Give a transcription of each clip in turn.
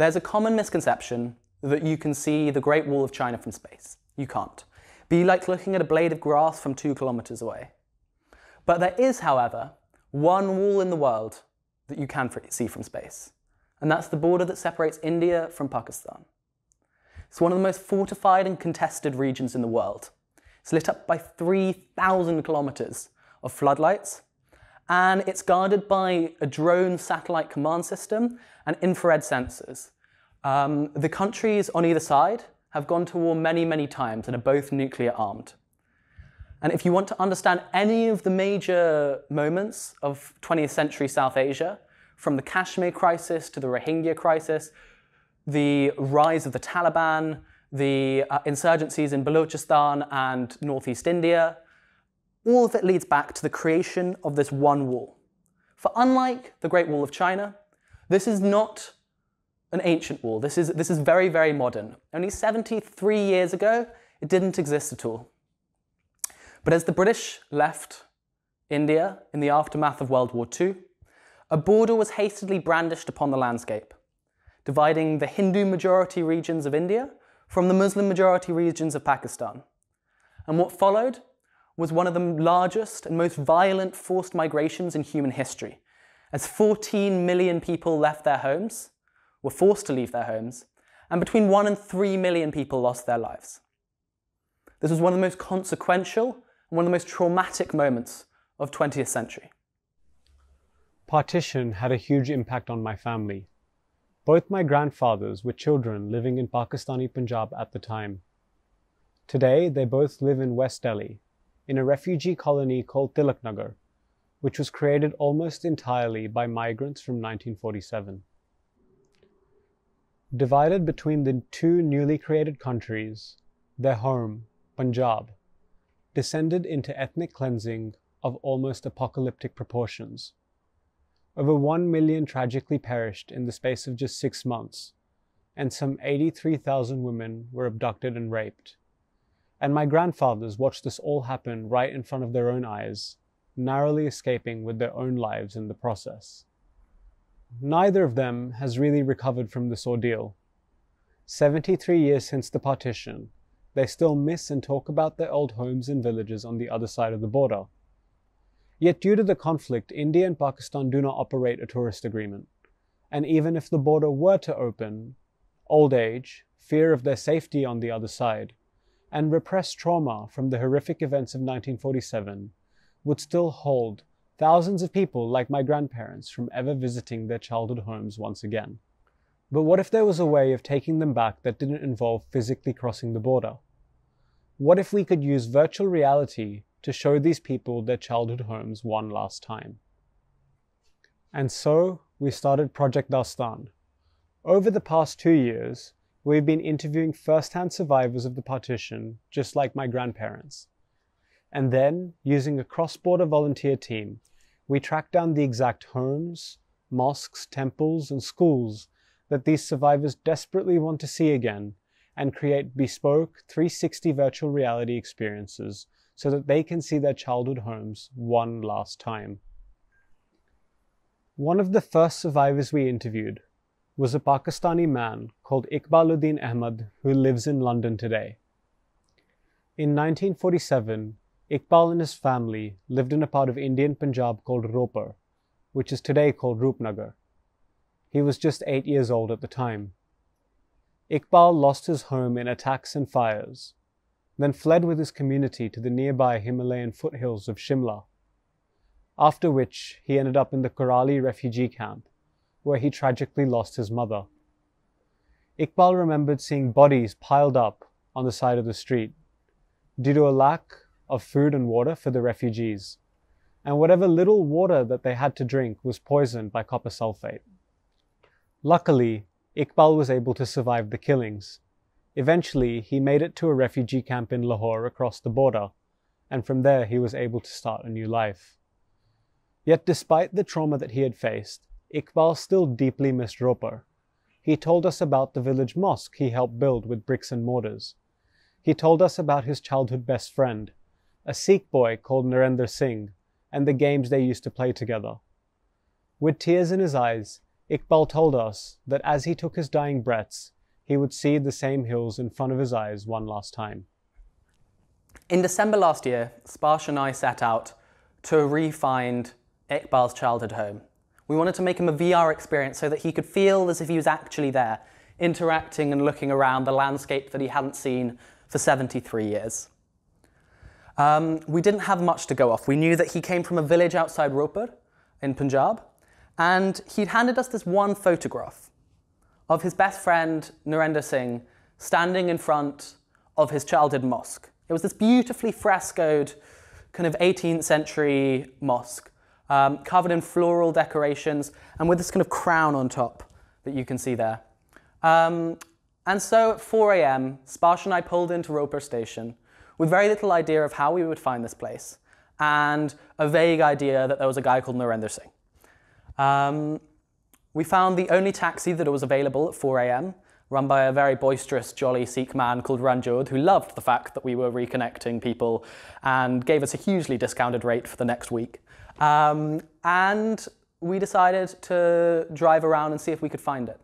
There's a common misconception that you can see the Great Wall of China from space. You can't. Be like looking at a blade of grass from 2 kilometers away. But there is, however, one wall in the world that you can see from space, and that's the border that separates India from Pakistan. It's one of the most fortified and contested regions in the world. It's lit up by 3,000 kilometers of floodlights, and it's guarded by a drone satellite command system and infrared sensors. The countries on either side have gone to war many, many times and are both nuclear armed. And if you want to understand any of the major moments of 20th century South Asia, from the Kashmir crisis to the Rohingya crisis, the rise of the Taliban, the insurgencies in Balochistan and northeast India, all of it leads back to the creation of this one wall. For unlike the Great Wall of China, this is not an ancient wall. This is very, very modern. Only 73 years ago, it didn't exist at all. But as the British left India in the aftermath of World War II, a border was hastily brandished upon the landscape, dividing the Hindu-majority regions of India from the Muslim-majority regions of Pakistan. And what followed was one of the largest and most violent forced migrations in human history, as 14 million people left their homes, were forced to leave their homes, and between 1 and 3 million people lost their lives. This was one of the most consequential and one of the most traumatic moments of 20th century. Partition had a huge impact on my family. Both my grandfathers were children living in Pakistani Punjab at the time. Today, they both live in West Delhi, in a refugee colony called Tilaknagar, which was created almost entirely by migrants from 1947. Divided between the two newly created countries, their home, Punjab, descended into ethnic cleansing of almost apocalyptic proportions. Over 1 million tragically perished in the space of just 6 months, and some 83,000 women were abducted and raped. And my grandfathers watched this all happen right in front of their own eyes, narrowly escaping with their own lives in the process. Neither of them has really recovered from this ordeal. 73 years since the partition, they still miss and talk about their old homes and villages on the other side of the border. Yet due to the conflict, India and Pakistan do not operate a tourist agreement. And even if the border were to open, old age, fear of their safety on the other side, and repressed trauma from the horrific events of 1947 would still hold thousands of people like my grandparents from ever visiting their childhood homes once again. But what if there was a way of taking them back that didn't involve physically crossing the border? What if we could use virtual reality to show these people their childhood homes one last time? And so we started Project Dastaan. Over the past 2 years, we've been interviewing first-hand survivors of the partition, just like my grandparents. And then, using a cross-border volunteer team, we tracked down the exact homes, mosques, temples, and schools that these survivors desperately want to see again, and create bespoke 360 virtual reality experiences so that they can see their childhood homes one last time. One of the first survivors we interviewed was a Pakistani man called Iqbaluddin Ahmad who lives in London today. In 1947, Iqbal and his family lived in a part of Indian Punjab called Ropar, which is today called Rupnagar. He was just 8 years old at the time. Iqbal lost his home in attacks and fires, then fled with his community to the nearby Himalayan foothills of Shimla, after which he ended up in the Karali refugee camp, where he tragically lost his mother. Iqbal remembered seeing bodies piled up on the side of the street due to a lack of food and water for the refugees, and whatever little water that they had to drink was poisoned by copper sulfate. Luckily, Iqbal was able to survive the killings. Eventually, he made it to a refugee camp in Lahore across the border, and from there he was able to start a new life. Yet despite the trauma that he had faced, Iqbal still deeply missed Ropar. He told us about the village mosque he helped build with bricks and mortars. He told us about his childhood best friend, a Sikh boy called Narendra Singh, and the games they used to play together. With tears in his eyes, Iqbal told us that as he took his dying breaths, he would see the same hills in front of his eyes one last time. In December last year, Sparsh and I set out to re-find Iqbal's childhood home. We wanted to make him a VR experience so that he could feel as if he was actually there, interacting and looking around the landscape that he hadn't seen for 73 years. We didn't have much to go off. We knew that he came from a village outside Ropar in Punjab, and he'd handed us this one photograph of his best friend, Narendra Singh, standing in front of his childhood mosque. It was this beautifully frescoed kind of 18th century mosque, covered in floral decorations and with this kind of crown on top that you can see there. And so at 4 a.m, Sparsh and I pulled into Ropar station with very little idea of how we would find this place and a vague idea that there was a guy called Narendra Singh. We found the only taxi that was available at 4 a.m, run by a very boisterous, jolly Sikh man called Ranjod, who loved the fact that we were reconnecting people and gave us a hugely discounted rate for the next week. And we decided to drive around and see if we could find it.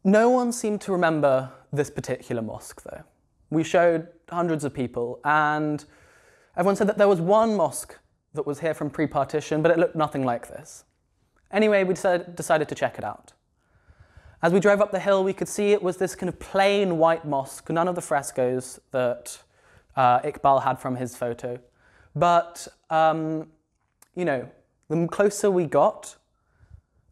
No one seemed to remember this particular mosque, though. We showed hundreds of people, and everyone said that there was one mosque that was here from pre-partition, but it looked nothing like this. Anyway, we decided to check it out. As we drove up the hill, we could see it was this kind of plain white mosque, none of the frescoes that Iqbal had from his photo. But, you know, the closer we got,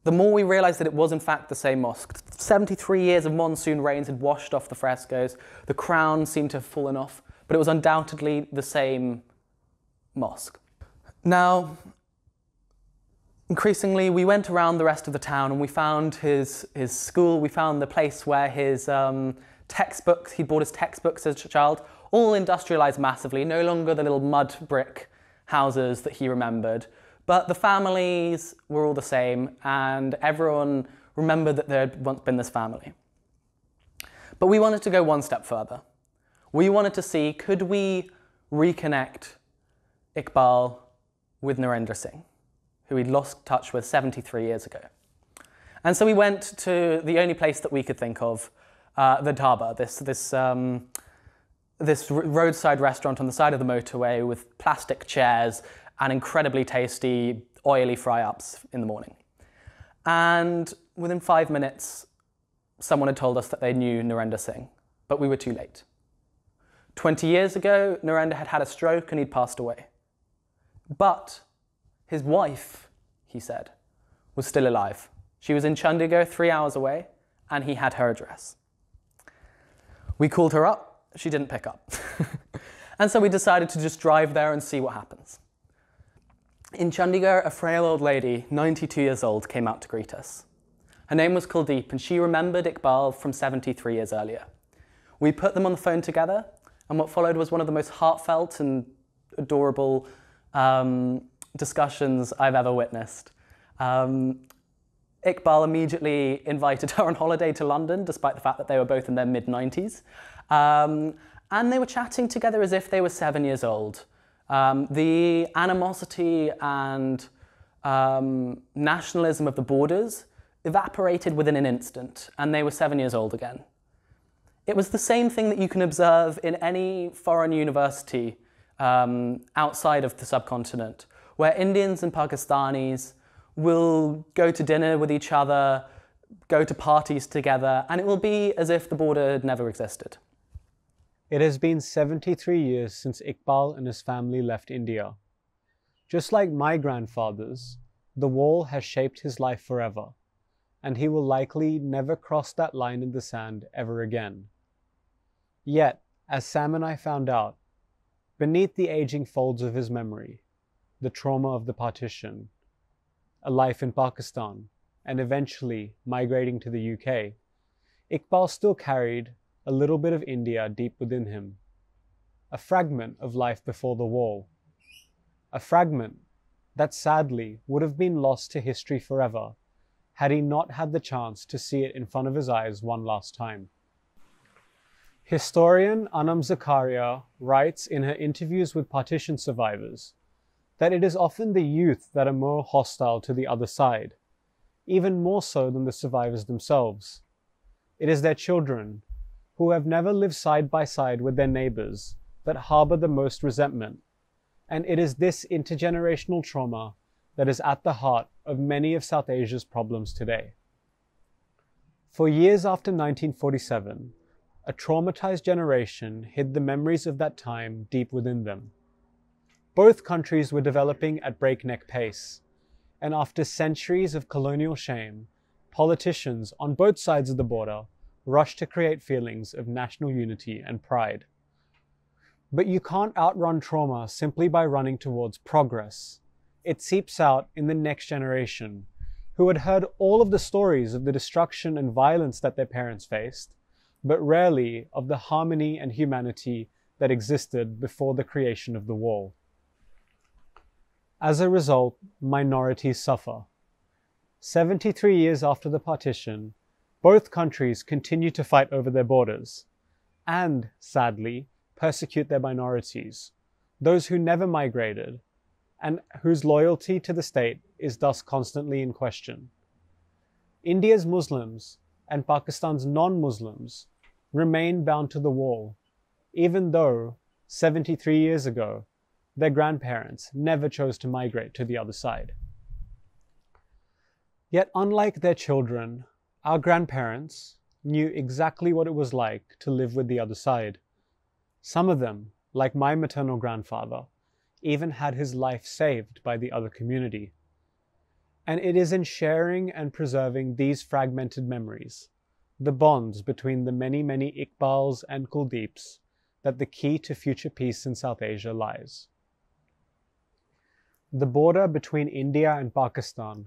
the more we realized that it was in fact the same mosque. 73 years of monsoon rains had washed off the frescoes. The crown seemed to have fallen off, but it was undoubtedly the same mosque. Now, increasingly, we went around the rest of the town and we found his school, we found the place where his textbooks, he bought his textbooks as a child, all industrialized massively, no longer the little mud brick houses that he remembered. But the families were all the same, and everyone remembered that there had once been this family. But we wanted to go one step further. We wanted to see, could we reconnect Iqbal with Narendra Singh, who he'd lost touch with 73 years ago. And so we went to the only place that we could think of, the dhaba, this roadside restaurant on the side of the motorway with plastic chairs and incredibly tasty, oily fry-ups in the morning. And within 5 minutes, someone had told us that they knew Narendra Singh, but we were too late. 20 years ago, Narendra had had a stroke and he'd passed away. But his wife, he said, was still alive. She was in Chandigarh, 3 hours away, and he had her address. We called her up, she didn't pick up. And so we decided to just drive there and see what happens. In Chandigarh, a frail old lady, 92 years old, came out to greet us. Her name was Kuldeep, and she remembered Iqbal from 73 years earlier. We put them on the phone together, and what followed was one of the most heartfelt and adorable discussions I've ever witnessed. Iqbal immediately invited her on holiday to London, despite the fact that they were both in their mid-90s. And they were chatting together as if they were 7 years old. The animosity and nationalism of the borders evaporated within an instant, and they were 7 years old again. It was the same thing that you can observe in any foreign university outside of the subcontinent, where Indians and Pakistanis will go to dinner with each other, go to parties together, and it will be as if the border had never existed. It has been 73 years since Iqbal and his family left India. Just like my grandfather's, the wall has shaped his life forever, and he will likely never cross that line in the sand ever again. Yet, as Sam and I found out, beneath the aging folds of his memory, the trauma of the partition, a life in Pakistan, and eventually migrating to the UK, Iqbal still carried a little bit of India deep within him, a fragment of life before the wall, a fragment that sadly would have been lost to history forever had he not had the chance to see it in front of his eyes one last time. Historian Anam Zakaria writes in her interviews with partition survivors that it is often the youth that are more hostile to the other side, even more so than the survivors themselves. It is their children, who have never lived side by side with their neighbors, that harbor the most resentment, and it is this intergenerational trauma that is at the heart of many of South Asia's problems today. For years after 1947, a traumatized generation hid the memories of that time deep within them. Both countries were developing at breakneck pace, and after centuries of colonial shame, politicians on both sides of the border rushed to create feelings of national unity and pride. But you can't outrun trauma simply by running towards progress. It seeps out in the next generation, who had heard all of the stories of the destruction and violence that their parents faced, but rarely of the harmony and humanity that existed before the creation of the wall. As a result, minorities suffer. 73 years after the partition, both countries continue to fight over their borders, and, sadly, persecute their minorities, those who never migrated, and whose loyalty to the state is thus constantly in question. India's Muslims and Pakistan's non-Muslims remain bound to the wall, even though 73 years ago, their grandparents never chose to migrate to the other side. Yet unlike their children, our grandparents knew exactly what it was like to live with the other side. Some of them, like my maternal grandfather, even had his life saved by the other community. And it is in sharing and preserving these fragmented memories, the bonds between the many, many Iqbals and Kuldeeps, that the key to future peace in South Asia lies. The border between India and Pakistan,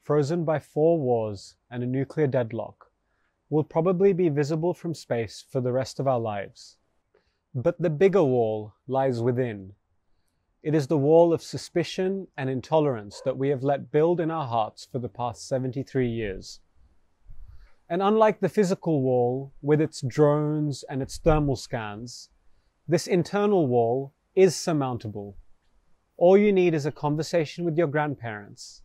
frozen by 4 wars and a nuclear deadlock, will probably be visible from space for the rest of our lives. But the bigger wall lies within. It is the wall of suspicion and intolerance that we have let build in our hearts for the past 73 years. And unlike the physical wall, with its drones and its thermal scans, this internal wall is surmountable. All you need is a conversation with your grandparents,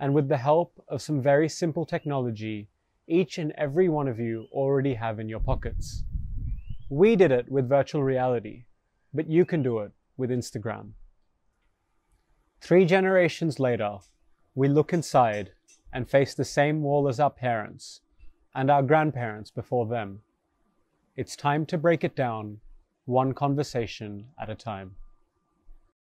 and with the help of some very simple technology, each and every one of you already have in your pockets. We did it with virtual reality, but you can do it with Instagram. 3 generations later, we look inside and face the same wall as our parents and our grandparents before them. It's time to break it down, one conversation at a time.